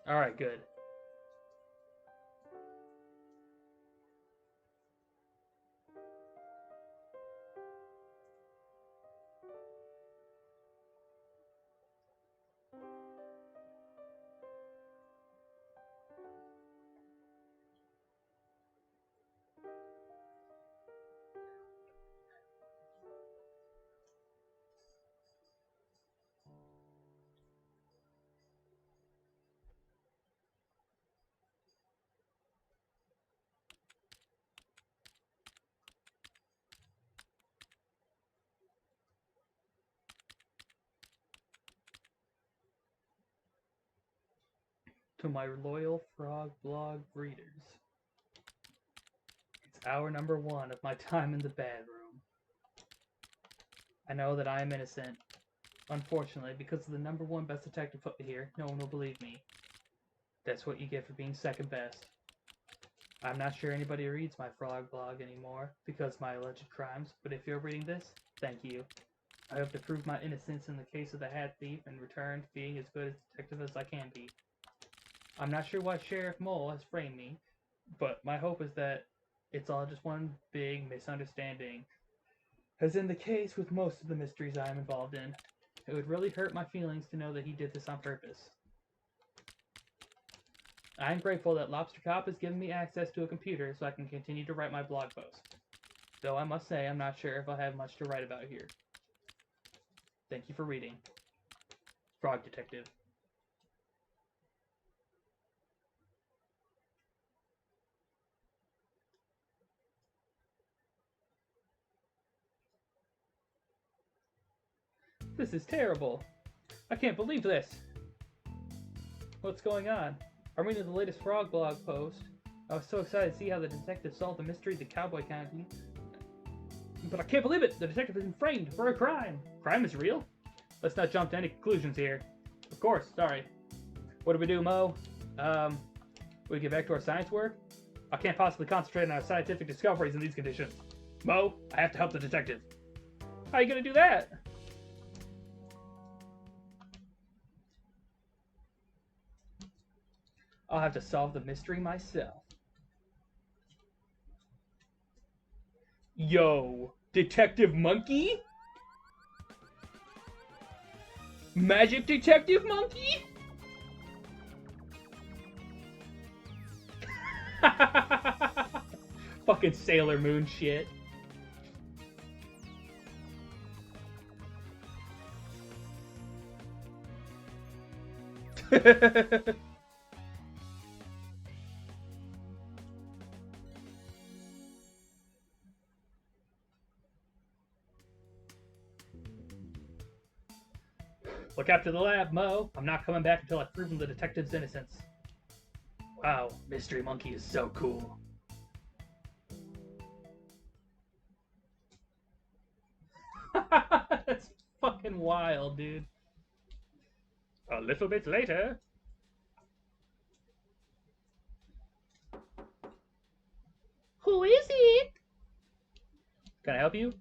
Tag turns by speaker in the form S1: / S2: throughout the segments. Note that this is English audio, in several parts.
S1: Alright, good. To my loyal frog blog readers, it's hour number 1 of my time in the bedroom. I know that I am innocent. Unfortunately, because of the number 1 best detective put me here, no one will believe me. That's what you get for being second best. I'm not sure anybody reads my frog blog anymore because of my alleged crimes, but if you're reading this, thank you. I hope to prove my innocence in the case of the hat thief and return to being as good a detective as I can be. I'm not sure why Sheriff Mole has framed me, but my hope is that it's all just one big misunderstanding. As in the case with most of the mysteries I am involved in, it would really hurt my feelings to know that he did this on purpose. I am grateful that Lobster Cop has given me access to a computer so I can continue to write my blog posts. Though I must say I'm not sure if I'll have much to write about here. Thank you for reading. Frog Detective. This is terrible. I can't believe this. What's going on? I'm reading the latest Frog blog post. I was so excited to see how the detective solved the mystery of the Cowboy County. But I can't believe it! The detective has been framed for a crime! Crime is real? Let's not jump to any conclusions here. Of course, sorry. What do we do, Mo? We get back to our science work? I can't possibly concentrate on our scientific discoveries in these conditions. Mo, I have to help the detective. How are you gonna do that? I'll have to solve the mystery myself. Yo, Detective Monkey? Magic Detective Monkey? Fucking Sailor Moon shit. Look after the lab, Mo. I'm not coming back until I've proven the detective's innocence. Wow, Mystery Monkey is so cool. That's fucking wild, dude. A little bit later. Who is it? Can I help you?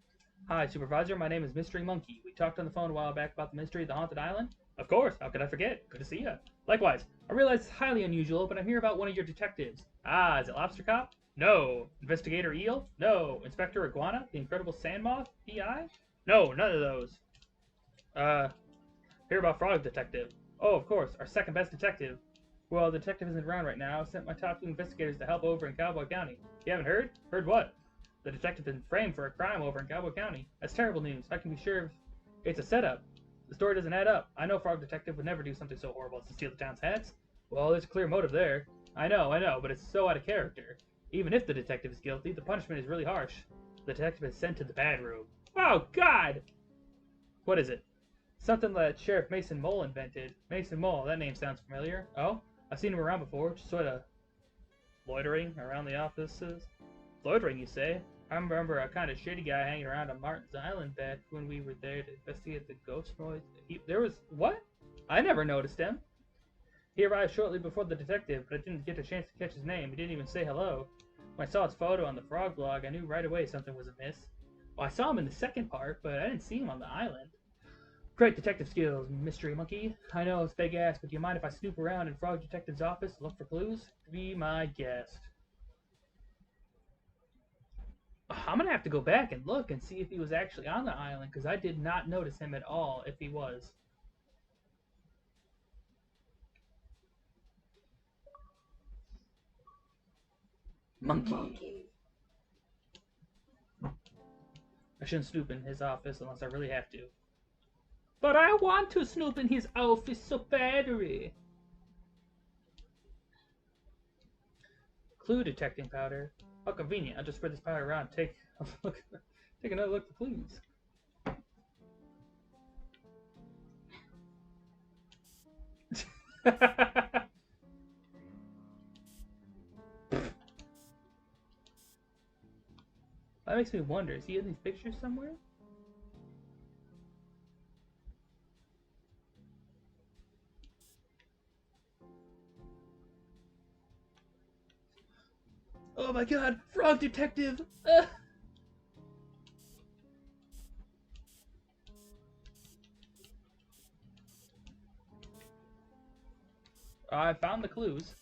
S1: Hi, Supervisor. My name is Mystery Monkey. We talked on the phone a while back about the mystery of the haunted island. Of course. How could I forget? Good to see you. Likewise. I realize it's highly unusual, but I'm here about one of your detectives. Ah, is it Lobster Cop? No. Investigator Eel? No. Inspector Iguana? The Incredible Sand Moth? PI? No, none of those. Hear about Frog Detective. Oh, of course. Our second best detective. Well, the detective isn't around right now. I sent my top 2 investigators to help over in Cowboy County. You haven't heard? Heard what? The detective has been framed for a crime over in Cowboy County. That's terrible news. I can be sure it's a setup. The story doesn't add up. I know Frog Detective would never do something so horrible as to steal the town's hats. Well, there's a clear motive there. I know, but it's so out of character. Even if the detective is guilty, the punishment is really harsh. The detective is sent to the bad room. Oh, God! What is it? Something that Sheriff Mason Mole invented. Mason Mole, that name sounds familiar. Oh? I've seen him around before, just sort of loitering around the offices. Loitering, you say? I remember a kind of shitty guy hanging around on Martin's Island back when we were there to investigate the ghost noise. There was... What? I never noticed him. He arrived shortly before the detective, but I didn't get a chance to catch his name. He didn't even say hello. When I saw his photo on the Frog blog, I knew right away something was amiss. Well, I saw him in the second part, but I didn't see him on the island. Great detective skills, Mystery Monkey. I know it's big ass, but do you mind if I snoop around in Frog Detective's office to look for clues? Be my guest. I'm gonna have to go back and look and see if he was actually on the island, because I did not notice him at all if he was. Monkey. I shouldn't snoop in his office unless I really have to. But I want to snoop in his office so badly. Clue detecting powder. How convenient. I'll just spread this powder around. Take another look for clues. That makes me wonder, is he in these pictures somewhere? Oh my god, Frog Detective! I found the clues.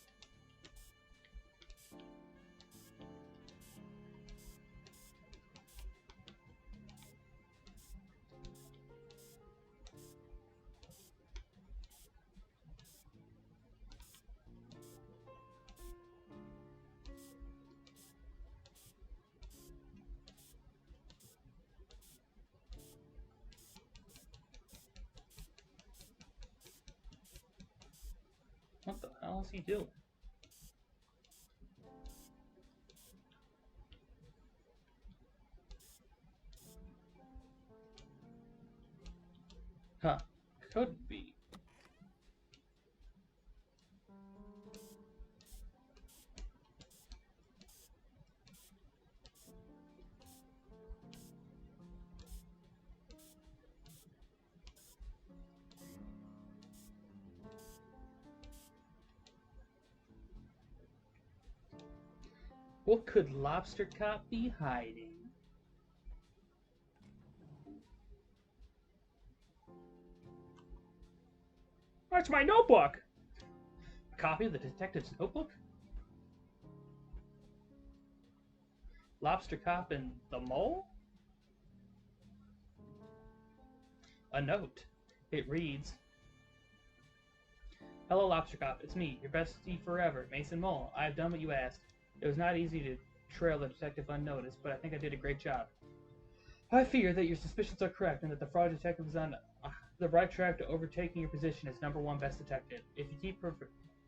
S1: What the hell is he doing? Huh. Could be. What could Lobster Cop be hiding? That's my notebook! A copy of the detective's notebook? Lobster Cop and the Mole? A note. It reads, Hello, Lobster Cop. It's me, your bestie forever, Mason Mole. I have done what you asked. It was not easy to trail the detective unnoticed, but I think I did a great job. I fear that your suspicions are correct and that the fraud detective is on the right track to overtaking your position as #1 best detective. If you keep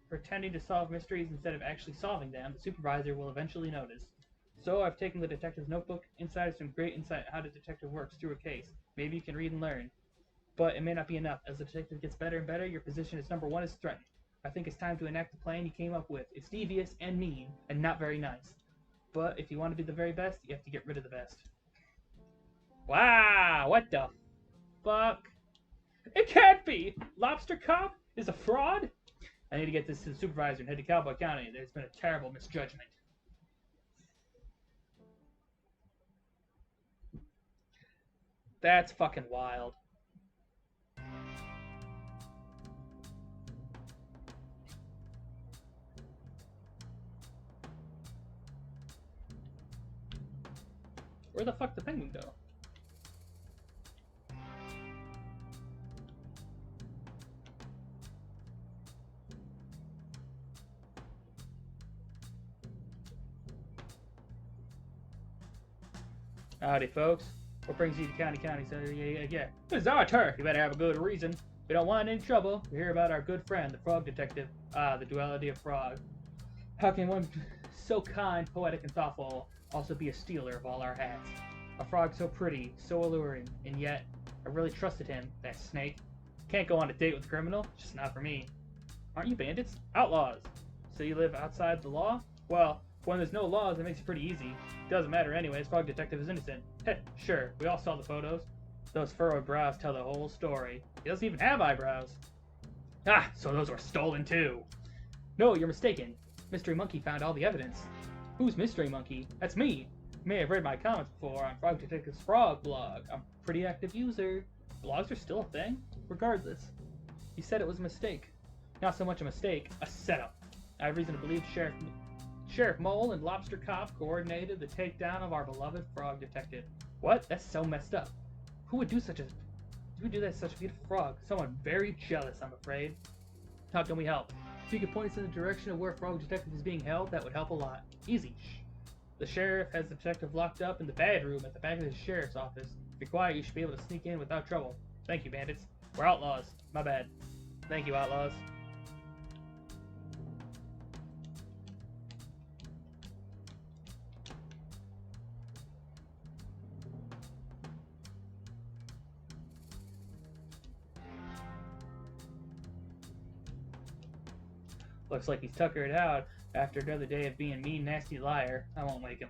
S1: pretending to solve mysteries instead of actually solving them, the supervisor will eventually notice. So I've taken the detective's notebook inside some great insight on how the detective works through a case. Maybe you can read and learn. But it may not be enough. As the detective gets better and better, your position as #1 is threatened. I think it's time to enact the plan you came up with. It's devious and mean, and not very nice. But if you want to be the very best, you have to get rid of the best. Wow, what the fuck? It can't be! Lobster Cop is a fraud? I need to get this to the supervisor and head to Cowboy County. There's been a terrible misjudgment. That's fucking wild. Where the fuck did the penguin go? Howdy, folks. What brings you to County? So, yeah. This is our turf. You better have a good reason. We don't want any trouble. We hear about our good friend, the Frog Detective. Ah, the duality of frog. How can one so kind, poetic, and thoughtful also be a stealer of all our hats? A frog so pretty, so alluring, and yet I really trusted him, that snake. Can't go on a date with a criminal, just not for me. Aren't you bandits? Outlaws. So you live outside the law? Well, when there's no laws, it makes it pretty easy. Doesn't matter anyways, Frog Detective is innocent. Heh, sure, we all saw the photos. Those furrowed brows tell the whole story. He doesn't even have eyebrows. Ah, so those were stolen too. No, you're mistaken. Mystery Monkey found all the evidence. Who's Mystery Monkey? That's me. You may have read my comments before on Frog Detective's Frog blog. I'm a pretty active user. Blogs are still a thing? Regardless, he said it was a mistake. Not so much a mistake, a setup. I have reason to believe Sheriff Mole and Lobster Cop coordinated the takedown of our beloved frog detective. What? That's so messed up. Who would do that to such a beautiful frog? Someone very jealous, I'm afraid. How can we help? If you could point us in the direction of where Frog Detective is being held, that would help a lot. Easy. Shh. The sheriff has the detective locked up in the bad room at the back of his sheriff's office. If you're quiet, you should be able to sneak in without trouble. Thank you, bandits. We're outlaws. My bad. Thank you, outlaws. Looks like he's tuckered out after another day of being a mean, nasty liar. I won't wake him.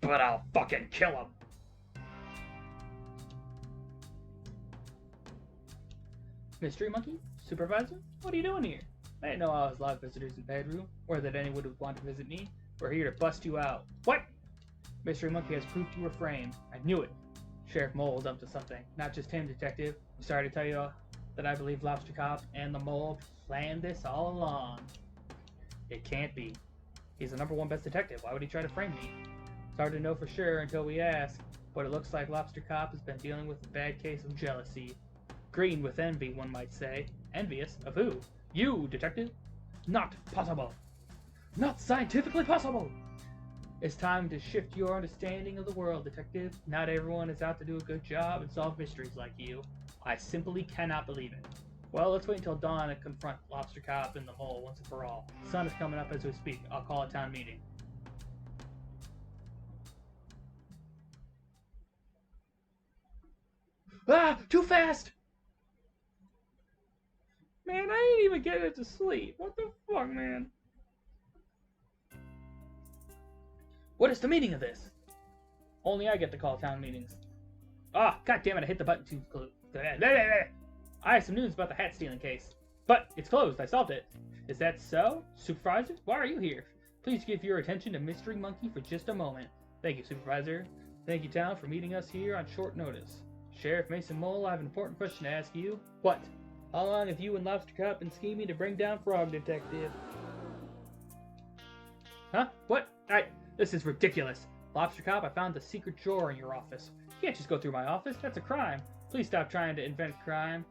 S1: But I'll fucking kill him! Mystery Monkey? Supervisor? What are you doing here? I didn't know I was allowed visitors in the bedroom, or that anyone would want to visit me. We're here to bust you out. What? Mystery Monkey has proof you were framed. I knew it. Sheriff Mole was up to something. Not just him, Detective. I'm sorry to tell you that I believe Lobster Cop and the Mole planned this all along. It can't be. He's the #1 best detective. Why would he try to frame me? It's hard to know for sure until we ask, but it looks like Lobster Cop has been dealing with a bad case of jealousy. Green with envy, one might say. Envious? Of who? You, Detective? Not possible. Not scientifically possible! It's time to shift your understanding of the world, Detective. Not everyone is out to do a good job and solve mysteries like you. I simply cannot believe it. Well, let's wait until dawn and confront Lobster Cop and the Mole once and for all. The sun is coming up as we speak. I'll call a town meeting. Ah! Too fast! Man, I ain't even getting it to sleep. What the fuck, man? What is the meaning of this? Only I get to call town meetings. Ah, god damn it, I hit the button too close. I have some news about the hat stealing case. But it's closed, I solved it. Is that so? Supervisor, why are you here? Please give your attention to Mystery Monkey for just a moment. Thank you, Supervisor. Thank you, town, for meeting us here on short notice. Sheriff Mason Mole, I have an important question to ask you. What? How long have you and Lobster Cop been scheming to bring down Frog Detective? Huh? What? This is ridiculous. Lobster Cop, I found the secret drawer in your office. You can't just go through my office. That's a crime. Please stop trying to invent crime.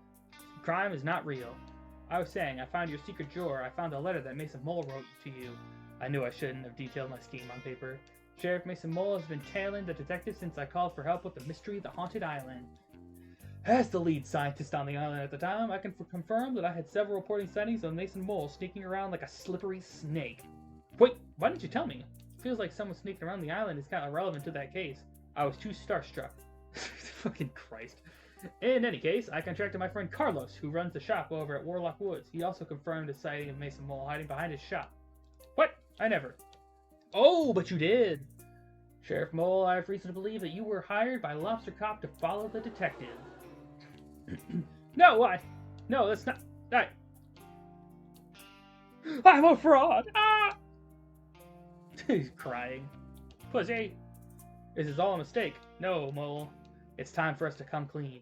S1: Crime is not real. I was saying, I found your secret drawer. I found a letter that Mason Mole wrote to you. I knew I shouldn't have detailed my scheme on paper. Sheriff Mason Mole has been tailing the detective since I called for help with the mystery of the haunted island. As the lead scientist on the island at the time, I can confirm that I had several reporting sightings of Mason Mole sneaking around like a slippery snake. Wait, why didn't you tell me? Feels like someone sneaking around the island is kind of relevant to that case. I was too starstruck. Fucking Christ. In any case, I contracted my friend Carlos, who runs the shop over at Warlock Woods. He also confirmed a sighting of Mason Mole hiding behind his shop. What? I never. Oh, but you did! Sheriff Mole, I have reason to believe that you were hired by Lobster Cop to follow the detective. No, why? No, that's not... I'm a fraud! Ah! He's crying. Pussy! This is all a mistake. No, Mole. It's time for us to come clean.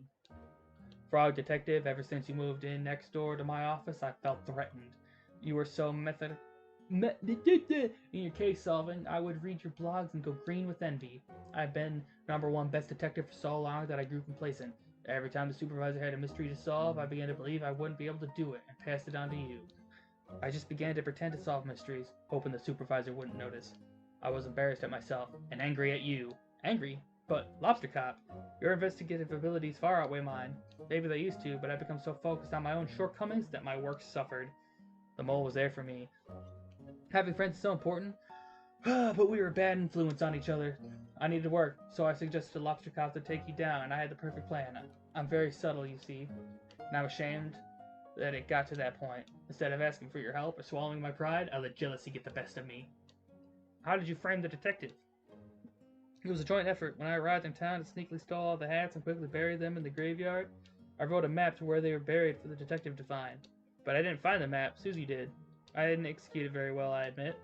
S1: Frog Detective, ever since you moved in next door to my office, I felt threatened. You were so in your case solving, I would read your blogs and go green with envy. I've been #1 best detective for so long that I grew complacent. Every time the supervisor had a mystery to solve, I began to believe I wouldn't be able to do it and passed it on to you. I just began to pretend to solve mysteries, hoping the supervisor wouldn't notice. I was embarrassed at myself and angry at you. Angry? But, Lobster Cop, your investigative abilities far outweigh mine. Maybe they used to, but I've become so focused on my own shortcomings that my work suffered. The Mole was there for me. Having friends is so important, but we were a bad influence on each other. I needed work, so I suggested Lobster Cop to take you down, and I had the perfect plan. I'm very subtle, you see, and I'm ashamed that it got to that point. Instead of asking for your help or swallowing my pride, I let jealousy get the best of me. How did you frame the detective? It was a joint effort. When I arrived in town to sneakily steal all the hats and quickly bury them in the graveyard, I wrote a map to where they were buried for the detective to find. But I didn't find the map, Susie did. I didn't execute it very well, I admit.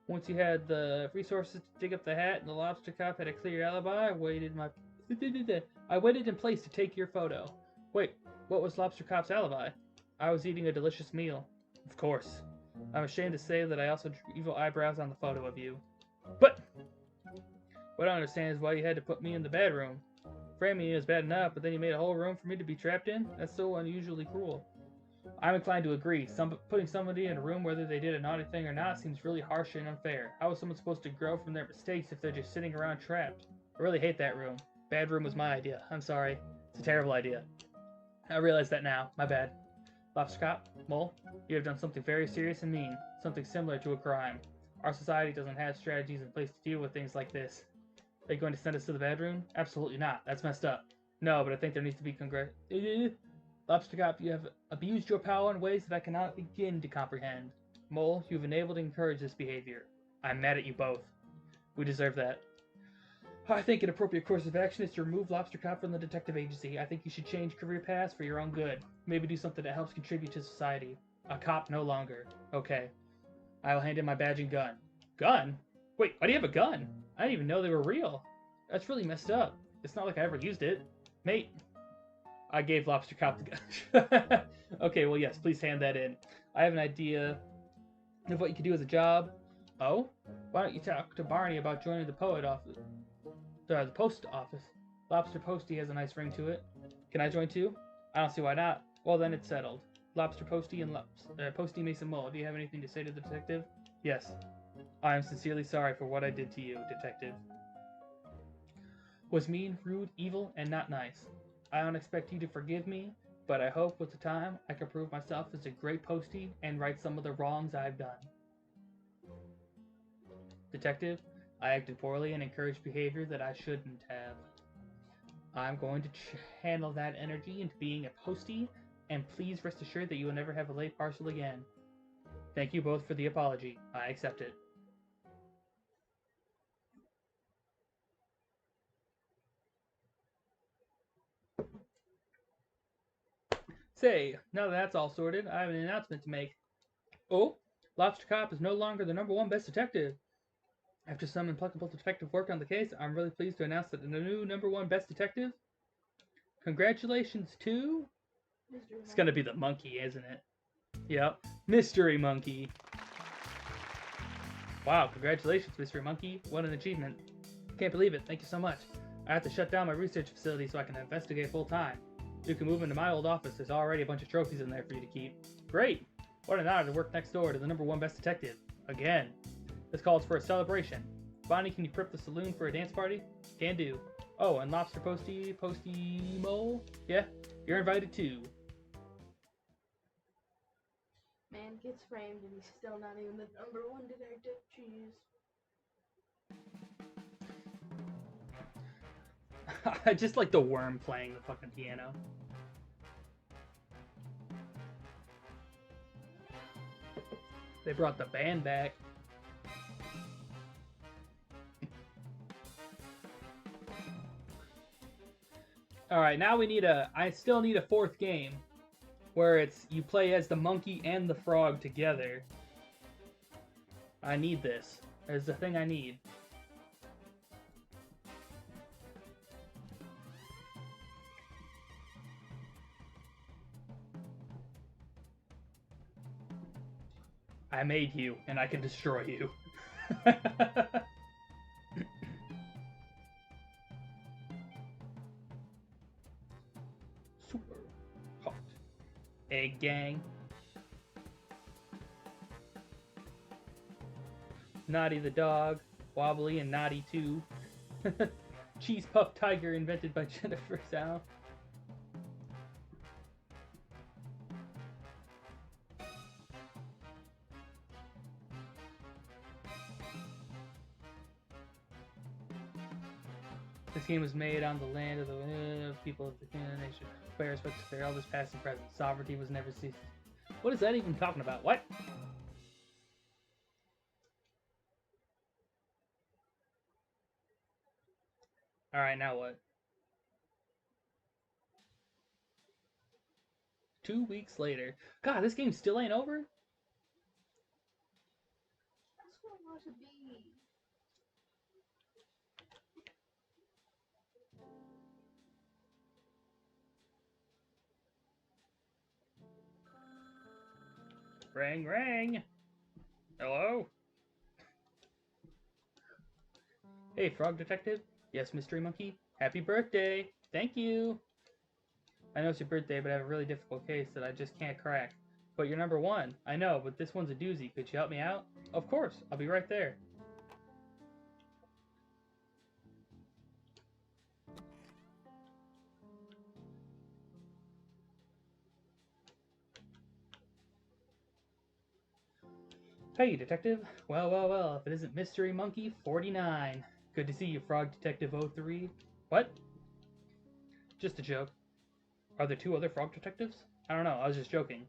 S1: Once you had the resources to dig up the hat and the Lobster Cop had a clear alibi, I waited my I waited in place to take your photo. Wait, what was Lobster Cop's alibi? I was eating a delicious meal. Of course. I'm ashamed to say that I also drew evil eyebrows on the photo of you. But what I don't understand is why you had to put me in the bedroom. Framing me is bad enough, but then you made a whole room for me to be trapped in? That's so unusually cruel. I'm inclined to agree. Putting somebody in a room whether they did a naughty thing or not seems really harsh and unfair. How is someone supposed to grow from their mistakes if they're just sitting around trapped? I really hate that room. Bad room was my idea. I'm sorry. It's a terrible idea. I realize that now. My bad. Lobster Cop, Mole, you have done something very serious and mean. Something similar to a crime. Our society doesn't have strategies in place to deal with things like this. Are you going to send us to the bedroom? Absolutely not. That's messed up. No, but I think there needs to be Lobster Cop, you have abused your power in ways that I cannot begin to comprehend. Mole, you've enabled and encouraged this behavior. I'm mad at you both. We deserve that. I think an appropriate course of action is to remove Lobster Cop from the detective agency. I think you should change career paths for your own good. Maybe do something that helps contribute to society. A cop no longer. Okay. I will hand in my badge and gun. Gun? Wait, why do you have a gun? I didn't even know they were real. That's really messed up. It's not like I ever used it. Mate. I gave Lobster Cop the gun. Okay, well yes, please hand that in. I have an idea of what you could do as a job. Oh? Why don't you talk to Barney about joining the post office? Lobster Posty has a nice ring to it. Can I join too? I don't see why not. Well then it's settled. Lobster Posty and Posty Mason Mole, do you have anything to say to the detective? Yes. I am sincerely sorry for what I did to you, detective. Was mean, rude, evil, and not nice. I don't expect you to forgive me, but I hope with the time I can prove myself as a great postie and right some of the wrongs I've done. Detective, I acted poorly and encouraged behavior that I shouldn't have. I'm going to channel that energy into being a postie, and please rest assured that you will never have a late parcel again. Thank you both for the apology. I accept it. Say, now that that's all sorted, I have an announcement to make. Oh, Lobster Cop is no longer the #1 best detective. After some implacable detective work on the case, I'm really pleased to announce that the new #1 best detective. Congratulations to. It's gonna be the monkey, isn't it? Yep, Mystery Monkey. Wow, congratulations, Mystery Monkey. What an achievement. Can't believe it. Thank you so much. I have to shut down my research facility so I can investigate full time. You can move into my old office. There's already a bunch of trophies in there for you to keep. Great! What an honor to work next door to the #1 best detective. Again. This calls for a celebration. Bonnie, can you prep the saloon for a dance party? Can do. Oh, and Lobster Posty Mole? Yeah, you're invited too.
S2: Man gets framed and he's still not even the #1 detective. Jeez.
S1: I just like the worm playing the fucking piano. They brought the band back. Alright, now we need I still need a 4th game. Where it's, you play as the monkey and the frog together. I need this. There's the thing I need. I made you, and I can destroy you. Super hot. Egg gang. Naughty the dog. Wobbly and Naughty too. Cheese Puff Tiger invented by Jennifer Zhao. This game was made on the land of the people of the nation. Players respect to their elders past and present. Sovereignty was never ceased. What is that even talking about? What? Alright, now what? 2 weeks later. God, this game still ain't over?
S2: That's what I want to be.
S1: Ring, ring. Hello? Hey, Frog Detective? Yes, Mystery Monkey? Happy birthday! Thank you! I know it's your birthday, but I have a really difficult case that I just can't crack. But you're number one. I know, but this one's a doozy. Could you help me out? Of course. I'll be right there. Hey, Detective. Well, if it isn't Mystery Monkey 49. Good to see you, Frog Detective 03. What? Just a joke. Are there two other Frog Detectives? I don't know, I was just joking.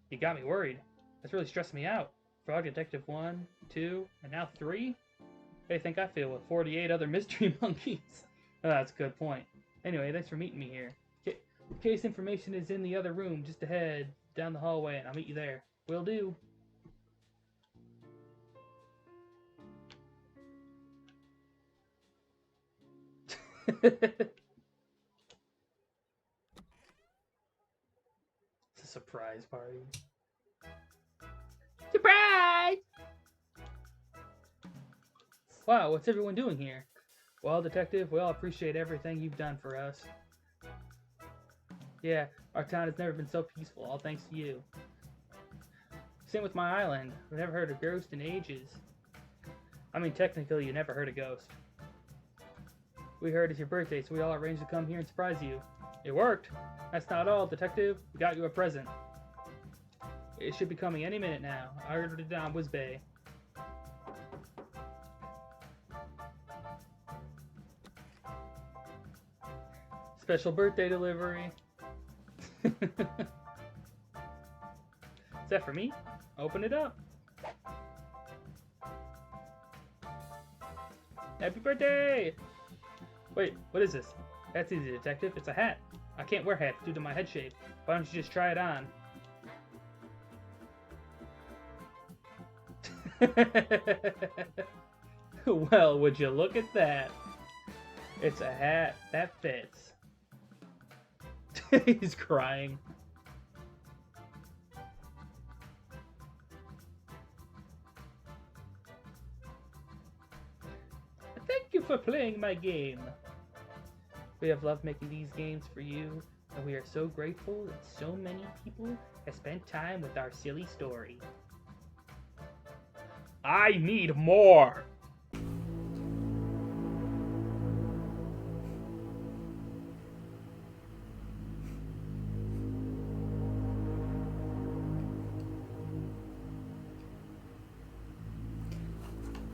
S1: You got me worried. That's really stressing me out. Frog Detective 1, 2, and now 3? How do you think I feel with 48 other Mystery Monkeys? Oh, that's a good point. Anyway, thanks for meeting me here. Case information is in the other room, just ahead, down the hallway, and I'll meet you there. Will do. It's a surprise party. Surprise! Wow, what's everyone doing here? Well, Detective, we all appreciate everything you've done for us. Yeah, our town has never been so peaceful, all thanks to you. Same with my island. I've never heard a ghost in ages. I mean, technically, you never heard a ghost. We heard it's your birthday, so we all arranged to come here and surprise you. It worked. That's not all, Detective. We got you a present. It should be coming any minute now. I ordered it on WizBay. Special birthday delivery. Is that for me? Open it up. Happy birthday! Wait, what is this? That's easy, Detective. It's a hat. I can't wear hats due to my head shape. Why don't you just try it on? Well, would you look at that? It's a hat that fits. He's crying. Thank you for playing my game. We have loved making these games for you, and we are so grateful that so many people have spent time with our silly story. I need more!